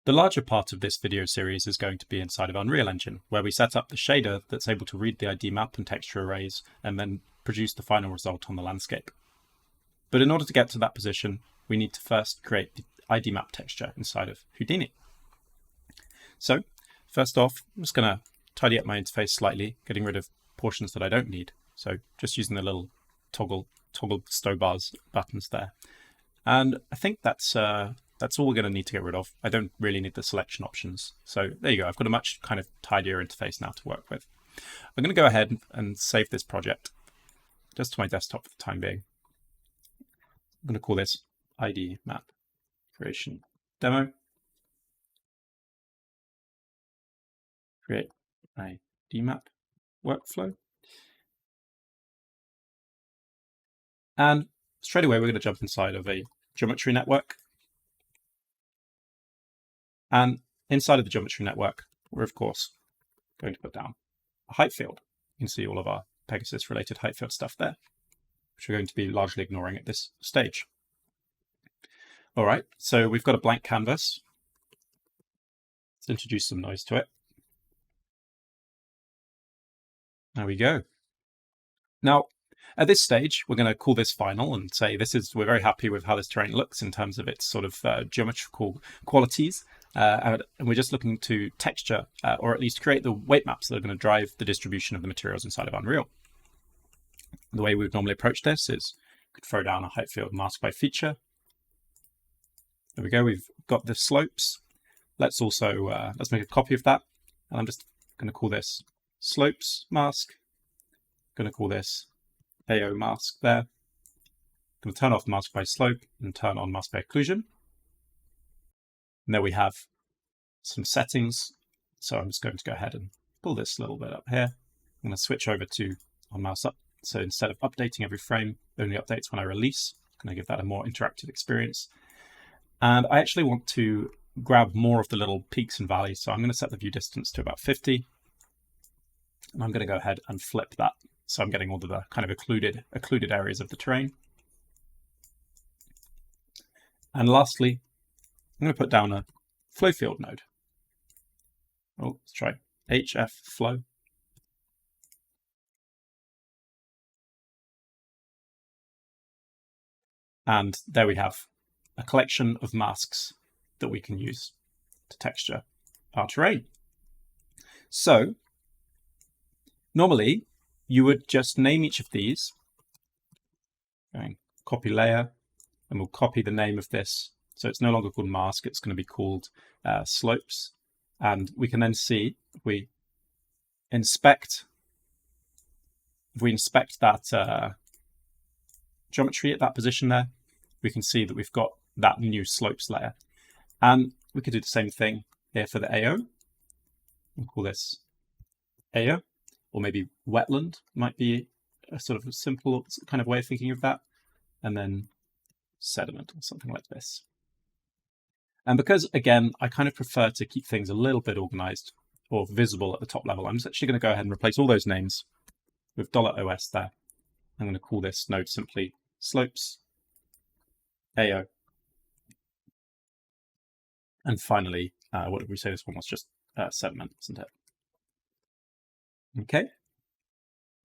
The larger part of this video series is going to be inside of Unreal Engine, where we set up the shader that's able to read the IDMap and texture arrays and then produce the final result on the landscape. But in order to get to that position, we need to first create the IDMap texture inside of Houdini. So first off, I'm just going to tidy up my interface slightly, getting rid of portions that I don't need. So just using the little toggle stow bars buttons there. And I think that's all we're going to need to get rid of. I don't really need the selection options. So there you go. I've got a much kind of tidier interface now to work with. I'm going to go ahead and save this project just to my desktop for the time being. I'm going to call this IDMap creation demo. Create IDMap workflow. And straight away, we're going to jump inside of a geometry network. And inside of the geometry network, we're of course going to put down a Heightfield. You can see all of our Pegasus related Heightfield stuff there, which we're going to be largely ignoring at this stage. All right, so we've got a blank canvas. Let's introduce some noise to it. There we go. Now, at this stage, we're going to call this final and say we're very happy with how this terrain looks in terms of its sort of geometrical qualities. And we're just looking to texture, or at least create the weight maps that are going to drive the distribution of the materials inside of Unreal. The way we would normally approach this is we could throw down a Heightfield mask by feature. There we go. We've got the slopes. Let's also let's make a copy of that. And I'm just going to call this slopes mask. I'm going to call this AO mask there. I'm going to turn off mask by slope and turn on mask by occlusion. And there we have some settings. So I'm just going to go ahead and pull this a little bit up here. I'm going to switch over to on mouse up. So instead of updating every frame, it only updates when I release. I'm going to give that a more interactive experience. And I actually want to grab more of the little peaks and valleys. So I'm going to set the view distance to about 50. And I'm going to go ahead and flip that. So I'm getting all of the kind of occluded areas of the terrain. And lastly, I'm going to put down a flow field node. Oh, let's try HF flow. And there we have a collection of masks that we can use to texture our terrain. So normally you would just name each of these, going copy layer, and we'll copy the name of this. So it's no longer called mask, it's going to be called slopes. And we can then see if we inspect that geometry at that position there, we can see that we've got that new slopes layer. And we could do the same thing here for the AO. We'll call this AO, or maybe wetland might be a sort of a simple kind of way of thinking of that. And then sediment or something like this. And because, again, I kind of prefer to keep things a little bit organized or visible at the top level, I'm just actually going to go ahead and replace all those names with $OS there. I'm going to call this node simply slopes AO. And finally, what did we say this one was? Just sediment, isn't it? Okay.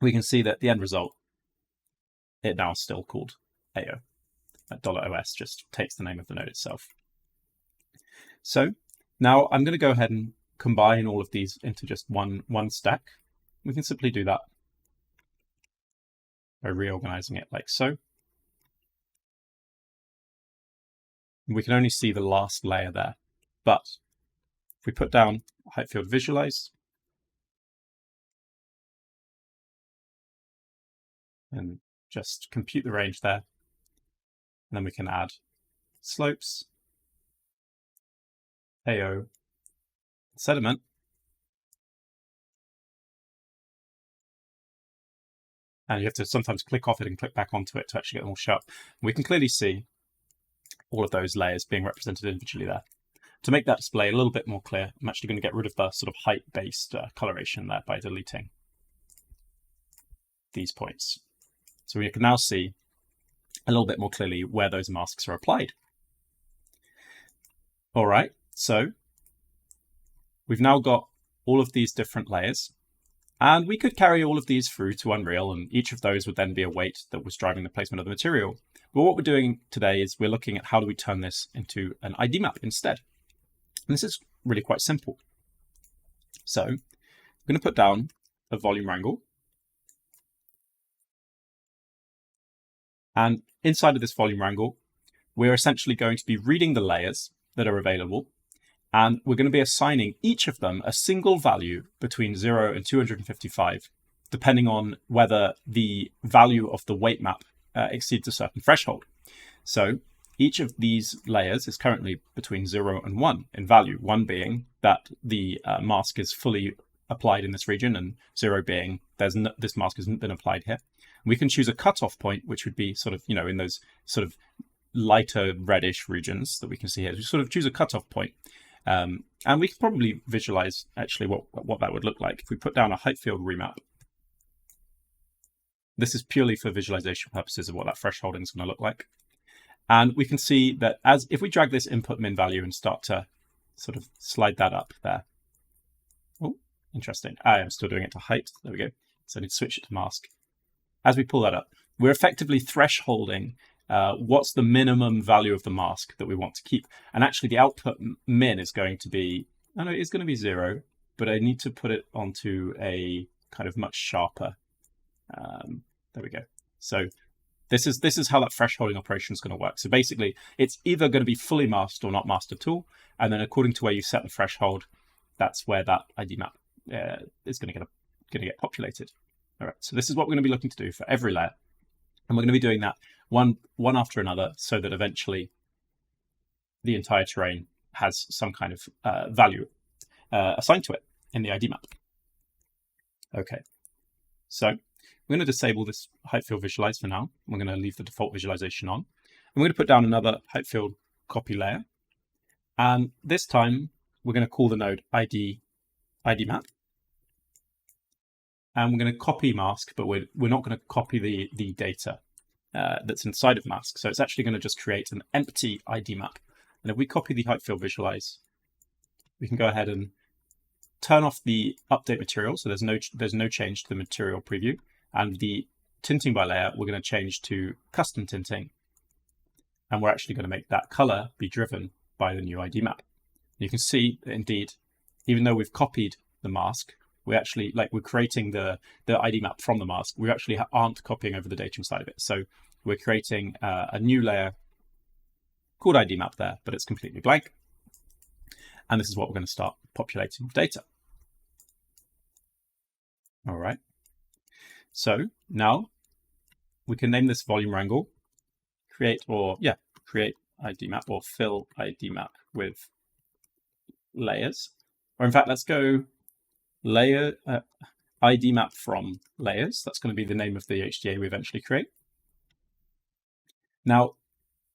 We can see that the end result, it now is still called AO. That $OS just takes the name of the node itself. So now I'm going to go ahead and combine all of these into just one stack. We can simply do that by reorganizing it like so. We can only see the last layer there, but if we put down Heightfield visualize and just compute the range there, and then we can add slopes, AO, sediment, and you have to sometimes click off it and click back onto it to actually get them all show up. We can clearly see all of those layers being represented individually there. To make that display a little bit more clear, I'm actually going to get rid of the sort of height-based coloration there by deleting these points. So we can now see a little bit more clearly where those masks are applied. All right, so we've now got all of these different layers. And we could carry all of these through to Unreal, and each of those would then be a weight that was driving the placement of the material. But what we're doing today is we're looking at how do we turn this into an IDMap instead. And this is really quite simple. So I'm going to put down a volume wrangle. And inside of this volume wrangle, we're essentially going to be reading the layers that are available. And we're going to be assigning each of them a single value between 0 and 255, depending on whether the value of the weight map exceeds a certain threshold. So each of these layers is currently between 0 and 1 in value, 1 being that the mask is fully applied in this region, and 0 being this mask hasn't been applied here. We can choose a cutoff point, which would be sort of, in those sort of lighter reddish regions that we can see here. We sort of choose a cutoff point. And we can probably visualize actually what that would look like. If we put down a Heightfield remap, this is purely for visualization purposes of what that thresholding is going to look like. And we can see that if we drag this input min value and start to sort of slide that up there. Oh, interesting. I am still doing it to height. There we go. So I need to switch it to mask. As we pull that up, we're effectively thresholding what's the minimum value of the mask that we want to keep. And actually the output min is going to be, it is going to be 0, but I need to put it onto a kind of much sharper. There we go. So this is how that thresholding operation is going to work. So basically it's either going to be fully masked or not masked at all. And then according to where you set the threshold, that's where that IDMap is going to get populated. All right. So this is what we're going to be looking to do for every layer. And we're going to be doing that one after another so that eventually the entire terrain has some kind of value assigned to it in the IDMap. Okay, so we're going to disable this Heightfield visualize for now. We're going to leave the default visualization on. And we're going to put down another Heightfield copy layer. And this time we're going to call the node IDMap. And we're going to copy mask, but we're not going to copy the data that's inside of mask. So it's actually going to just create an empty IDMap. And if we copy the Heightfield visualize, we can go ahead and turn off the update material. So there's no change to the material preview. And the tinting by layer, we're going to change to custom tinting. And we're actually going to make that color be driven by the new IDMap. You can see that indeed, even though we've copied the mask, we actually, we're creating the IDMap from the mask. We actually aren't copying over the data inside of it. So we're creating a new layer called IDMap there, but it's completely blank. And this is what we're going to start populating with data. All right. So now we can name this volume wrangle, create IDMap or fill IDMap with layers. Or in fact, let's go layer IDMap from layers. That's going to be the name of the HDA we eventually create. Now,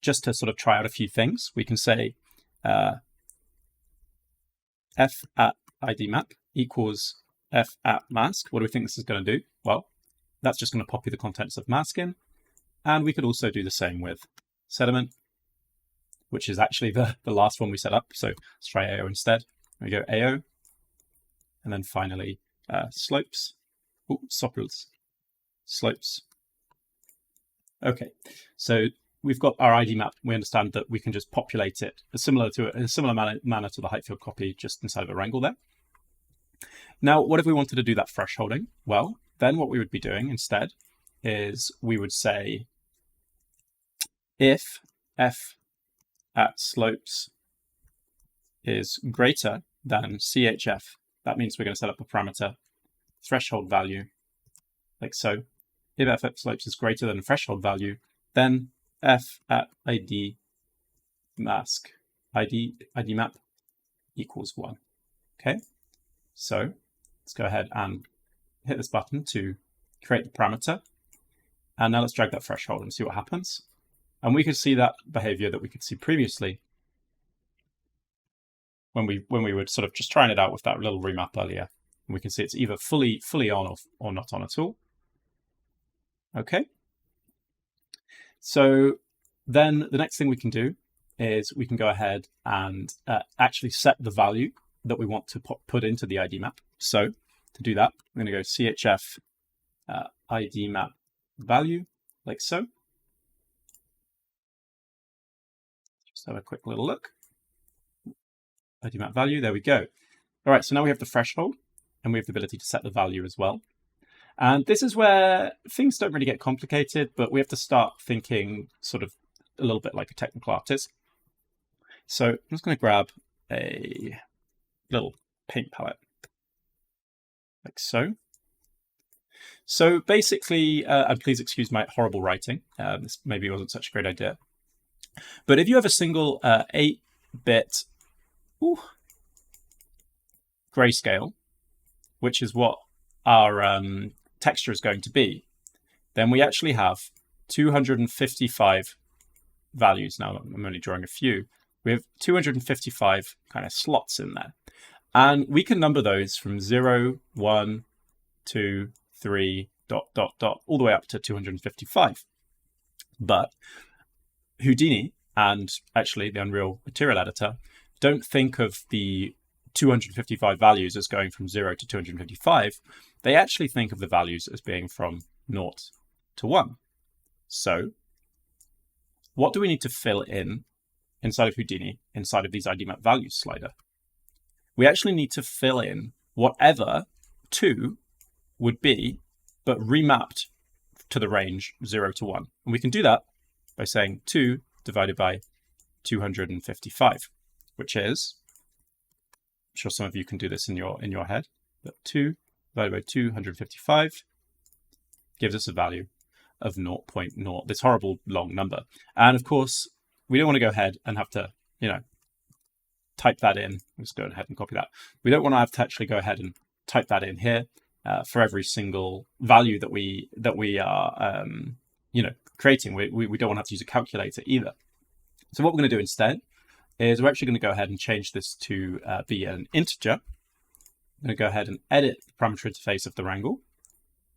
just to sort of try out a few things, we can say f at IDMap equals f at mask. What do we think this is going to do? Well, that's just going to copy the contents of mask in. And we could also do the same with sediment, which is actually the last one we set up. So let's try AO instead. We go AO. And then finally, slopes. Ooh, sopples. Slopes. Okay, so we've got our IDMap. We understand that we can just populate it in a similar manner to the Heightfield copy just inside of a wrangle there. Now, what if we wanted to do that thresholding? Well, then what we would be doing instead is we would say if f at slopes is greater than CHF, that means we're going to set up a parameter threshold value like so. If f at slopes is greater than the threshold value, then f at IDMap equals 1. Okay, so let's go ahead and hit this button to create the parameter. And now let's drag that threshold and see what happens. And we could see that behavior that we could see previously when we were sort of just trying it out with that little remap earlier. And we can see it's either fully on or not on at all. Okay. So then the next thing we can do is we can go ahead and actually set the value that we want to put into the IDMap. So to do that, I'm going to go chf IDMap value, like so. Just have a quick little look. IDMap value, there we go. All right, so now we have the threshold, and we have the ability to set the value as well. And this is where things don't really get complicated, but we have to start thinking sort of a little bit like a technical artist. So I'm just going to grab a little paint palette, like so. So basically, and please excuse my horrible writing, this maybe wasn't such a great idea. But if you have a single 8-bit grayscale, which is what our texture is going to be, then we actually have 255 values. Now I'm only drawing a few. We have 255 kind of slots in there. And we can number those from 0, 1, 2, 3, ... all the way up to 255. But Houdini and actually the Unreal Material Editor don't think of the 255 values as going from 0 to 255. They actually think of the values as being from 0 to 1. So what do we need to fill in inside of Houdini, inside of these IDMap values slider? We actually need to fill in whatever 2 would be, but remapped to the range 0 to 1. And we can do that by saying 2 divided by 255, which is, I'm sure some of you can do this in your head, but 2 divided by 255 gives us a value of 0.0, this horrible long number. And of course, we don't want to go ahead and have to, type that in. Let's go ahead and copy that. We don't want to have to actually go ahead and type that in here for every single value that we are, creating. We don't want to have to use a calculator either. So what we're going to do instead is we're actually going to go ahead and change this to be an integer. I'm going to go ahead and edit the parameter interface of the wrangle.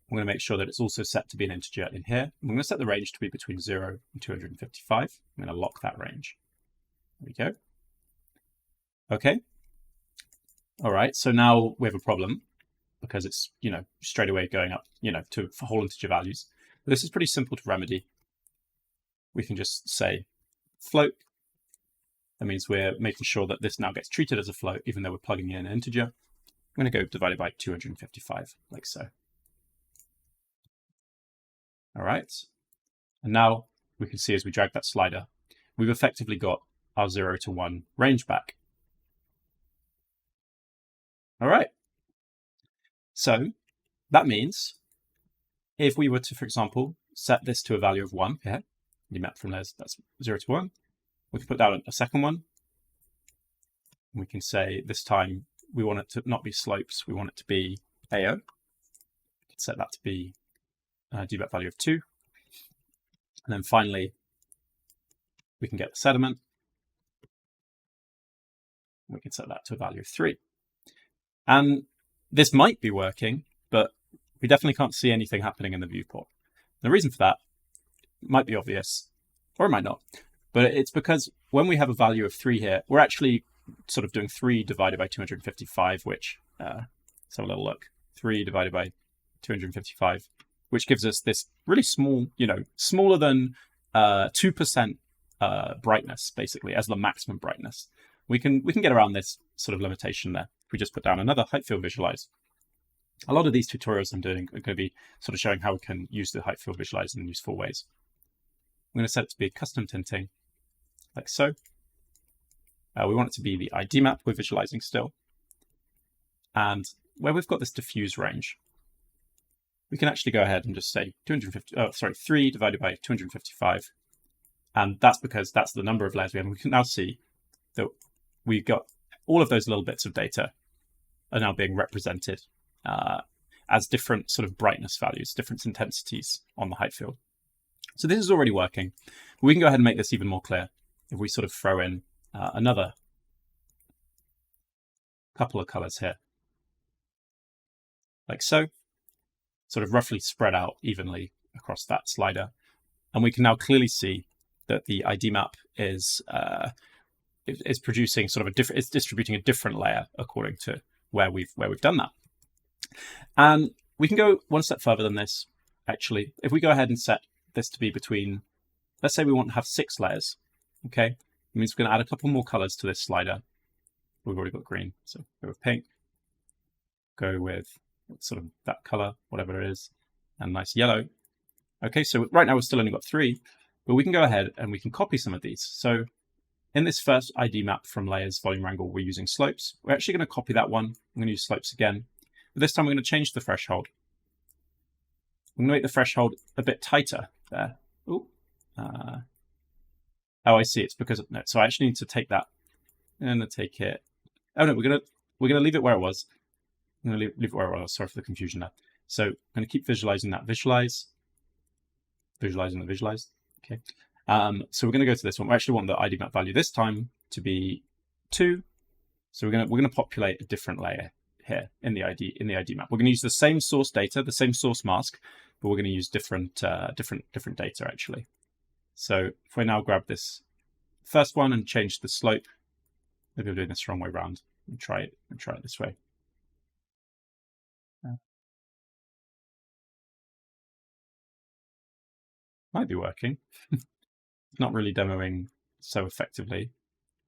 I'm going to make sure that it's also set to be an integer in here. I'm going to set the range to be between 0 and 255. I'm going to lock that range. There we go. Okay. All right. So now we have a problem because it's, straight away going up, to whole integer values. But this is pretty simple to remedy. We can just say float. That means we're making sure that this now gets treated as a float, even though we're plugging in an integer. I'm going to go divided by 255, like so. All right. And now we can see as we drag that slider, we've effectively got our 0 to 1 range back. All right. So that means if we were to, for example, set this to a value of 1 here, the map from there, that's 0 to 1. We can put down a second one. We can say this time we want it to not be slopes, we want it to be AO. We can set that to be a dmap value of 2. And then finally, we can get the sediment. We can set that to a value of 3. And this might be working, but we definitely can't see anything happening in the viewport. The reason for that might be obvious, or it might not, but it's because when we have a value of 3 here, we're actually sort of doing 3 divided by 255, which, let's have a little look, 3 divided by 255, which gives us this really small, smaller than 2% brightness, basically, as the maximum brightness. We can get around this sort of limitation there. If we just put down another Heightfield visualize. A lot of these tutorials I'm doing are going to be sort of showing how we can use the Heightfield visualize in useful ways. I'm going to set it to be custom tinting, like so. We want it to be the IDMap we're visualizing still. And where we've got this diffuse range, we can actually go ahead and just say 3 divided by 255. And that's because that's the number of layers we have. And we can now see that we've got all of those little bits of data are now being represented as different sort of brightness values, different intensities on the Heightfield. So this is already working. We can go ahead and make this even more clear if we sort of throw in another couple of colors here, like so, sort of roughly spread out evenly across that slider. And we can now clearly see that the IDMap is it's producing sort of a different, it's distributing a different layer according to where we've done that. And we can go one step further than this, actually. If we go ahead and set this to be between, let's say we want to have 6 layers, okay? It means we're going to add a couple more colors to this slider. We've already got green, so go with pink. Go with sort of that color, whatever it is, and nice yellow. Okay, so right now we've still only got 3, but we can go ahead and we can copy some of these. So in this first IDMap from layers volume wrangle, we're using slopes. We're actually going to copy that one. I'm going to use slopes again. But this time we're going to change the threshold. I'm going to make the threshold a bit tighter there. Ooh. Oh, I see. It's because of, no. So I actually need to take that. I'm going to take it. Oh no, we're going to leave it where it was. I'm going to leave it where it was. Sorry for the confusion there. So I'm going to keep visualizing that. Visualize. Visualizing the visualized. Okay. So we're going to go to this one. We actually want the IDMap value this time to be 2. So we're going to populate a different layer here in the IDMap. We're going to use the same source data, the same source mask, but we're going to use different data actually. So if I now grab this first one and change the slope, maybe I'm doing this the wrong way around. And try it this way. Might be working. Not really demoing so effectively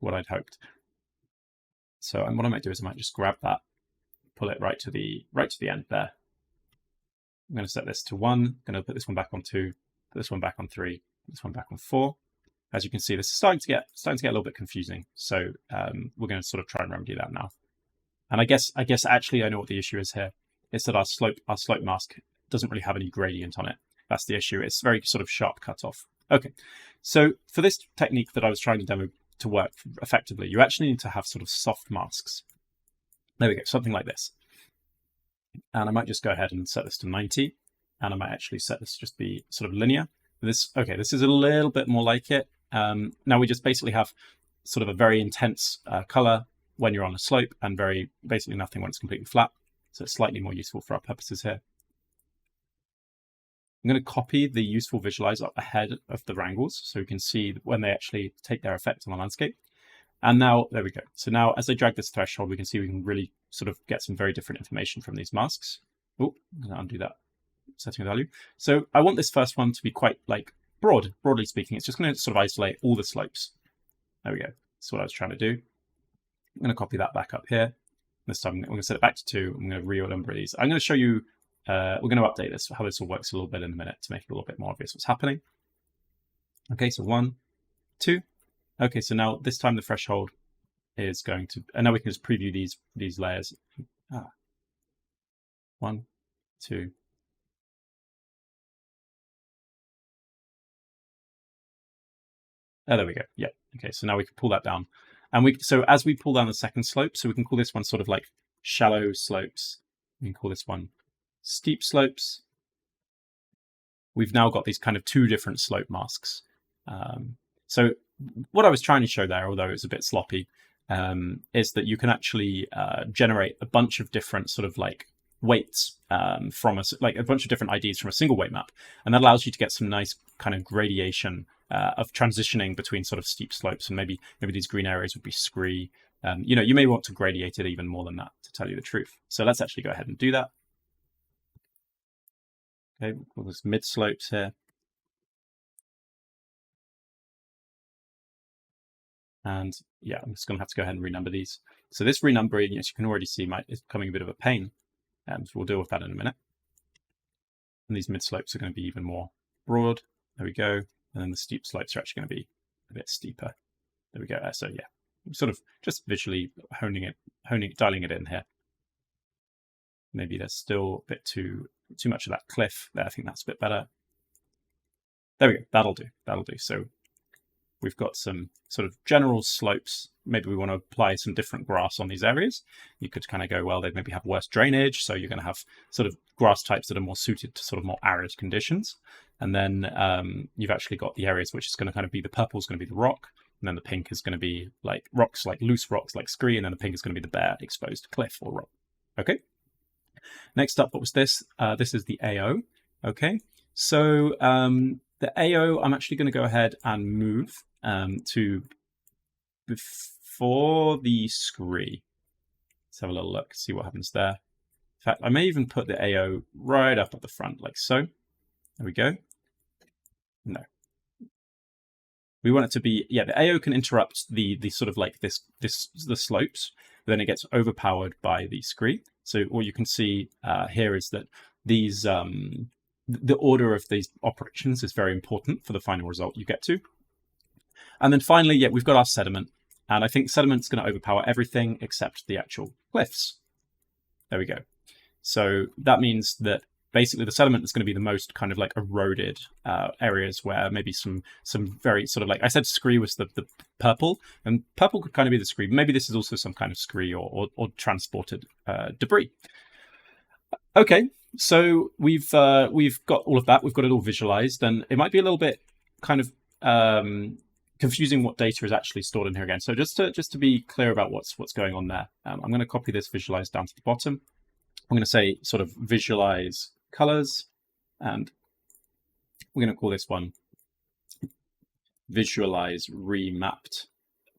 what I'd hoped. So what I might do is I might just grab that, pull it right to the end there. I'm going to set this to 1. I'm going to put this one back on 2, put this one back on 3, put this one back on 4. As you can see, this is starting to get a little bit confusing. So we're going to sort of try and remedy that now. And I guess actually I know what the issue is here. It's that our slope mask doesn't really have any gradient on it. That's the issue. It's very sort of sharp cutoff. Okay, so for this technique that I was trying to demo to work effectively, you actually need to have sort of soft masks. There we go, something like this. And I might just go ahead and set this to 90, and I might actually set this to just be sort of linear. This is a little bit more like it. Now we just basically have sort of a very intense color when you're on a slope, and very basically nothing when it's completely flat. So it's slightly more useful for our purposes here. I'm going to copy the useful visualize up ahead of the wrangles so we can see when they actually take their effect on the landscape. And now, there we go. So now as I drag this threshold, we can see we can really sort of get some very different information from these masks. Oh, I'm going to undo that setting of value. So I want this first one to be quite like broadly speaking. It's just going to sort of isolate all the slopes. There we go. That's what I was trying to do. I'm going to copy that back up here. This time I'm going to set it back to 2. I'm going to renumber these. I'm going to show you, we're going to update this, how this all works a little bit in a minute to make it a little bit more obvious what's happening. Okay, so 1, 2. Okay, so now this time the threshold is going to, and now we can just preview these layers. 1, 2. Oh, there we go. Yeah. Okay, so now we can pull that down. And so as we pull down the second slope, so we can call this one sort of like shallow slopes. We can call this one steep slopes. We've now got these kind of 2 different slope masks. So what I was trying to show there, although it's a bit sloppy, is that you can actually generate a bunch of different sort of like weights from a bunch of different IDs from a single weight map, and that allows you to get some nice kind of gradation of transitioning between sort of steep slopes, and maybe these green areas would be scree. You may want to gradiate it even more than that, to tell you the truth. So let's actually go ahead and do that. Okay, all those mid slopes here. And yeah, I'm just going to have to go ahead and renumber these. So this renumbering, as you can already see, is becoming a bit of a pain. So we'll deal with that in a minute. And these mid slopes are going to be even more broad. There we go. And then the steep slopes are actually going to be a bit steeper. There we go. So yeah, sort of just visually dialing it in here. Maybe there's still a bit too much of that cliff there. I think that's a bit better. There we go. That'll do. So we've got some sort of general slopes. Maybe we want to apply some different grass on these areas. You could kind of go, well, they maybe have worse drainage, so you're going to have sort of grass types that are more suited to sort of more arid conditions. And then you've actually got the areas which is going to kind of be, the purple is going to be the rock, and then the pink is going to be like rocks, like loose rocks, like scree, and then the pink is going to be the bare exposed cliff or rock. Okay. Next up, what was this? This is the AO. Okay. So the AO, I'm actually going to go ahead and move to before the scree. Let's have a little look, see what happens there. In fact, I may even put the AO right up at the front, like so. There we go. No. We want it to be, yeah, the AO can interrupt the sort of like the slopes, but then it gets overpowered by the scree. So what you can see here is that these the order of these operations is very important for the final result you get to. And then finally, yeah, we've got our sediment. And I think sediment's going to overpower everything except the actual cliffs. There we go. So that means that basically the sediment is going to be the most kind of like eroded areas where maybe some very sort of like, I said scree was the purple, and purple could kind of be the scree. Maybe this is also some kind of scree or transported debris. Okay, so we've got all of that. We've got it all visualized, and it might be a little bit kind of confusing what data is actually stored in here again. So just to be clear about what's going on there, I'm going to copy this visualize down to the bottom. I'm going to say sort of visualize colors, and we're going to call this one visualize remapped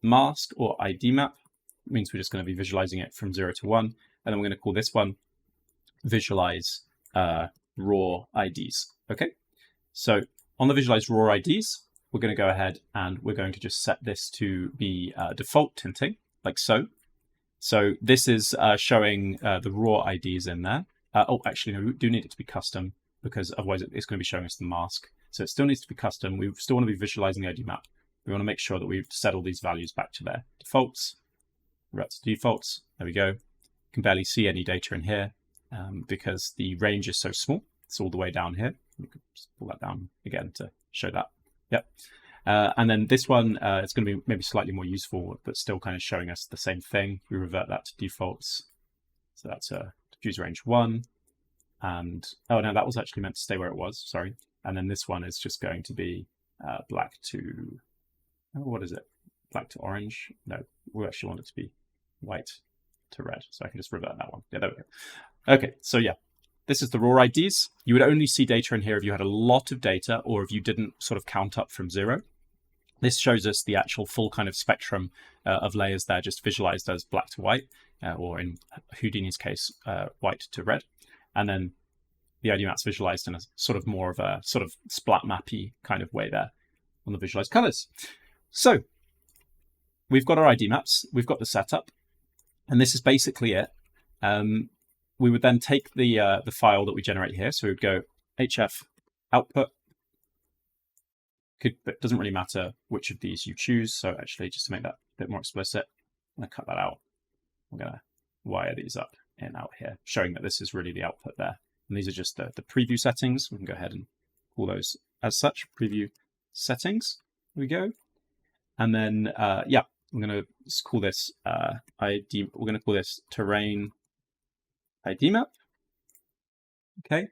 mask or IDMap. It means we're just going to be visualizing it from 0 to 1, and then we're going to call this one visualize raw IDs. Okay, so on the visualize raw IDs, we're going to go ahead and we're going to just set this to be default tinting, like so. So this is showing the raw IDs in there. Oh, actually, no, we do need it to be custom because otherwise it's going to be showing us the mask. So it still needs to be custom. We still want to be visualizing the ID map. We want to make sure that we've set all these values back to their defaults. We're at defaults. There we go. You can barely see any data in here because the range is so small. It's all the way down here. We could just pull that down again to show that. Yep. And then this one, it's going to be maybe slightly more useful, but still kind of showing us the same thing. We revert that to defaults. So that's a diffuse range 1. And, oh, no, that was actually meant to stay where it was. Sorry. And then this one is just going to be black to, oh, what is it? Black to orange? No, we actually want it to be white to red. So I can just revert that one. Yeah, there we go. Okay, so yeah. This is the raw IDs. You would only see data in here if you had a lot of data or if you didn't sort of count up from 0. This shows us the actual full kind of spectrum of layers there, just visualized as black to white, or in Houdini's case, white to red. And then the ID map's visualized in a sort of more of a sort of splat mappy kind of way there on the visualized colors. So we've got our ID maps, we've got the setup, and this is basically it. We would then take the file that we generate here. So we would go HF output. It doesn't really matter which of these you choose. So actually, just to make that a bit more explicit, I'm going to cut that out. I'm going to wire these up and out here, showing that this is really the output there. And these are just the preview settings. We can go ahead and call those as such, preview settings. Here we go. And then, yeah, I'm going to call this ID. We're going to call this terrain IDMap. Okay,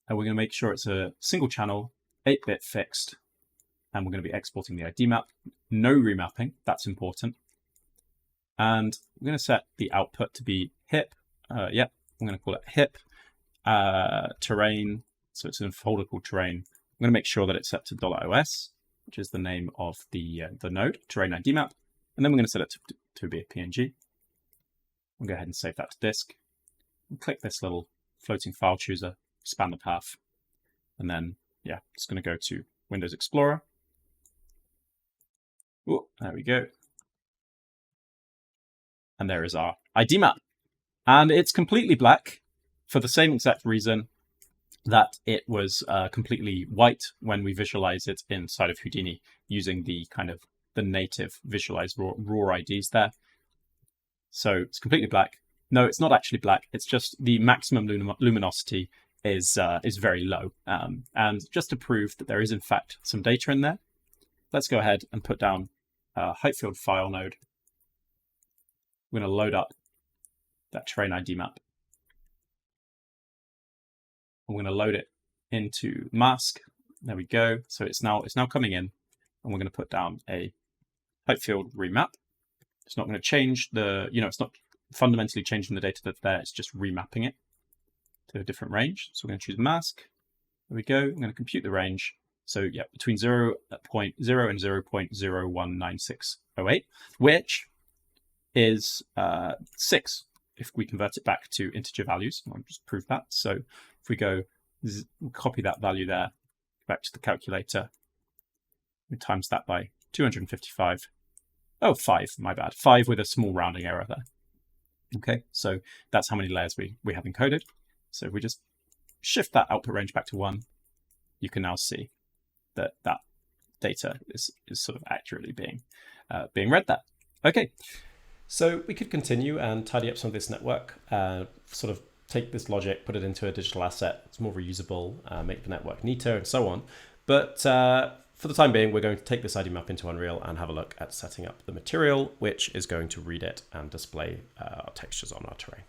and we're going to make sure it's a single channel, 8-bit fixed, and we're going to be exporting the IDMap. No remapping, that's important. And we're going to set the output to be hip. Yep, I'm going to call it hip terrain. So it's in a folder called terrain. I'm going to make sure that it's set to $os, which is the name of the node, terrain IDMap. And then we're going to set it to be a PNG. We'll go ahead and save that to disk. Click this little floating file chooser, expand the path, and then, yeah, it's going to go to Windows Explorer. Oh, there we go. And there is our IDMap. And it's completely black for the same exact reason that it was completely white when we visualize it inside of Houdini using the kind of the native visualized raw IDs there. So it's completely black. No, it's not actually black. It's just the maximum luminosity is very low. And just to prove that there is in fact some data in there, let's go ahead and put down a Heightfield file node. We're going to load up that terrain IDMap. I'm going to load it into mask. There we go. So it's now coming in, and we're going to put down a Heightfield remap. It's not going to change the, it's not fundamentally changing the data that's there. It's just remapping it to a different range. So we're going to choose mask. There we go. I'm going to compute the range. So yeah, between 0.0 and 0.019608, which is 6 if we convert it back to integer values. I'll just prove that. So if we go copy that value there, back to the calculator, we times that by 255. Oh, 5, my bad. 5 with a small rounding error there. Okay, so that's how many layers we have encoded. So if we just shift that output range back to 1, you can now see that that data is sort of accurately being read there. Okay, so we could continue and tidy up some of this network, sort of take this logic, put it into a digital asset. It's more reusable, make the network neater, and so on. But for the time being, we're going to take this IDMap into Unreal and have a look at setting up the material, which is going to read it and display our textures on our terrain.